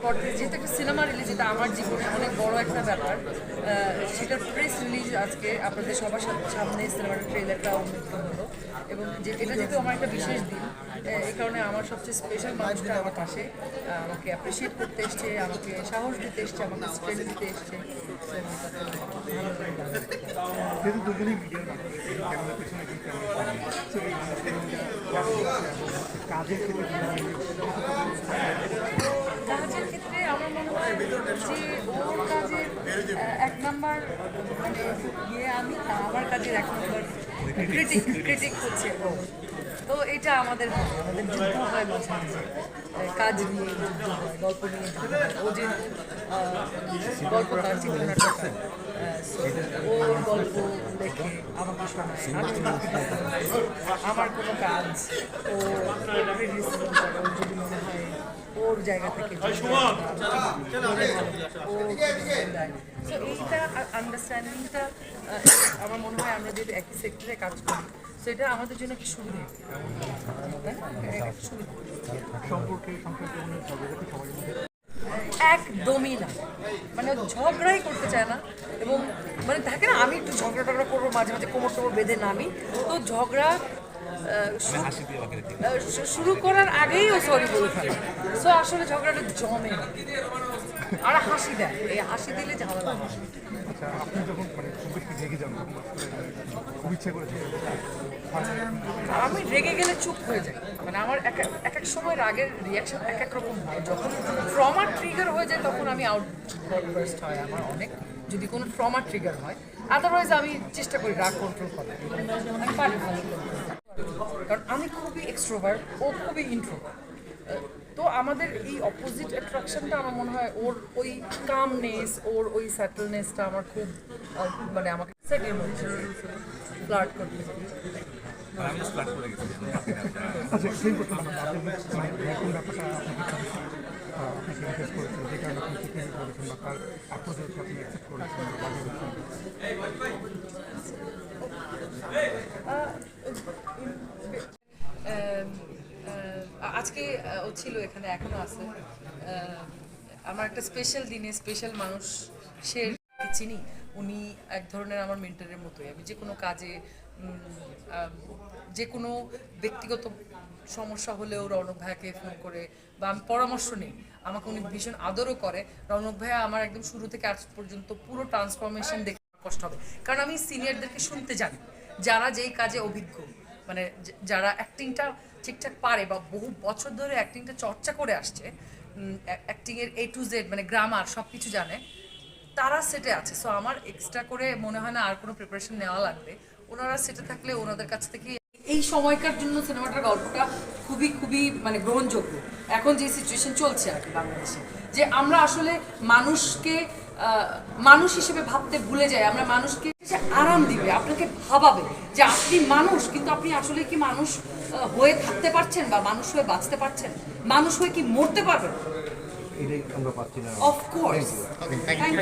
পর্দায় যেহেতু একটা সিনেমা রিলিজ, যেটা আমার জীবনে অনেক বড় একটা ব্যাপার, সেটার প্রেস রিলিজ আজকে আপনাদের সবার সামনে সিনেমাটার ট্রেলারটা উন্মুক্ত হলো, এবং এটা যেহেতু আমার একটা বিশেষ দিন, এই কারণে আমার সবচেয়ে স্পেশাল মানুষটা আমার পাশে আমাকে অ্যাপ্রিসিয়েট করতে এসছে, আমাকে সাহস দিতে এসছে, আমাকে স্ট্রেন্থ দিতে এসছে। কাজের ক্ষেত্রে আমার মনে হয় যে ওর কাজের এক নাম্বার মানে আমি, আমার কাজের এক নাম্বার ক্রিটিক হচ্ছে ও। তো এটা আমাদের যুদ্ধ হয় মাঝে মাঝে, কাজ নিয়ে যুদ্ধ হয়, গল্প নিয়ে যুদ্ধ হয়। ও যে গল্পকার, চিত্রনাট্যকার, ওর গল্প দেখে আমাকে শোনায়, আমার কোনো কাজ ও ক্রিটিসিজম করে, ওর যদি মনে হয় ওর জায়গা থেকে এইটা আন্ডারস্ট্যান্ডিংটা আমার মনে হয় আমরা যদি একই সেক্টরে কাজ করি সেটা আমাদের জন্য একটা সুবিধা, একদমই না, মানে ঝগড়াই করতে চায় না। এবং মানে থাকে না, আমি একটু ঝগড়া টগড়া করবো মাঝে মাঝে, কোমর টোমর বেঁধে নামি, তো ঝগড়া শুরু করার আগেই ও সরি বলে ফেলে। সো আসলে ঝগড়াটা জমে না, আর হাসি দেয়, এই হাসি দিলে ঝামেলা। আচ্ছা, আপনি যখন মানে খুব বেশি রেগে যান, খুব ইচ্ছে করে আমি রেগে গেলে চুপ হয়ে যাই, মানে আমার এক এক সময় রাগের রিয়াকশন এক এক রকম হয়। যখন ট্রমা ট্রিগার হয়ে যায় তখন আমি আউটবার্স্ট হয় আমার অনেক, যদি কোনো ট্রমা ট্রিগার হয়। আদারওয়াইজ আমি চেষ্টা করি রাগ কন্ট্রোল করার, আমি পারি ভালো করে। কারণ আমি খুবই এক্সট্রোভার্ট, ও খুবই ইন্ট্রোভার্ট। তো আমাদের এই অপোজিট অ্যাট্রাকশনটা আমার মনে হয়, ওর ওই কামনেস, ওর ওই সেটেলনেসটা আমার খুব মানে আমাকে সেটেল মধ্যে ফ্লার্ট করতে আজকে ও ছিল এখানে, এখনো আছে। আমার একটা স্পেশাল দিনে স্পেশাল মানুষ সে চিনি, উনি এক ধরনের আমার মেন্টরের মতোই। আমি যে কোনো কাজে, যে কোনো ব্যক্তিগত সমস্যা হলেও রৌনক ভাইয়াকে ফোন করে বা আমি পরামর্শ নিই, আমাকে উনি ভীষণ আদরও করে। রৌনক ভাইয়া আমার একদম শুরু থেকে আজ পর্যন্ত পুরো ট্রান্সফরমেশন দেখে কষ্ট হবে, কারণ আমি সিনিয়রদেরকে শুনতে জানি, যারা যেই কাজে অভিজ্ঞ, মানে যারা অ্যাক্টিংটা ঠিকঠাক পারে বা বহু বছর ধরে অ্যাক্টিংটা চর্চা করে আসছে, অ্যাক্টিংয়ের A to Z মানে গ্রামার সব কিছু জানে, তারা সেটে আছে। সো আমার এক্সট্রা করে মনে হয় না আর কোনো প্রিপারেশন নেওয়া লাগবে। ওনারা সেটে থাকলে ওনাদের কাছ থেকে এই সময়কার জন্য সিনেমাটার গল্পটা খুবই খুবই মানে গ্রহণযোগ্য। এখন যে সিচুয়েশন চলছে আর কি বাংলাদেশে, যে আমরা আসলে মানুষকে মানুষ হিসেবে ভাবতে ভুলে যাই। আমরা মানুষকে আরাম দিবে, আপনাকে ভাবাবে যে আপনি মানুষ, কিন্তু আপনি আসলে কি মানুষ হয়ে থাকতে পারছেন বা মানুষ হয়ে বাঁচতে পারছেন, মানুষ হয়ে কি মরতে পারবেন? এটাই আমরা পাচ্ছি না। অফকোর্স। Thank you.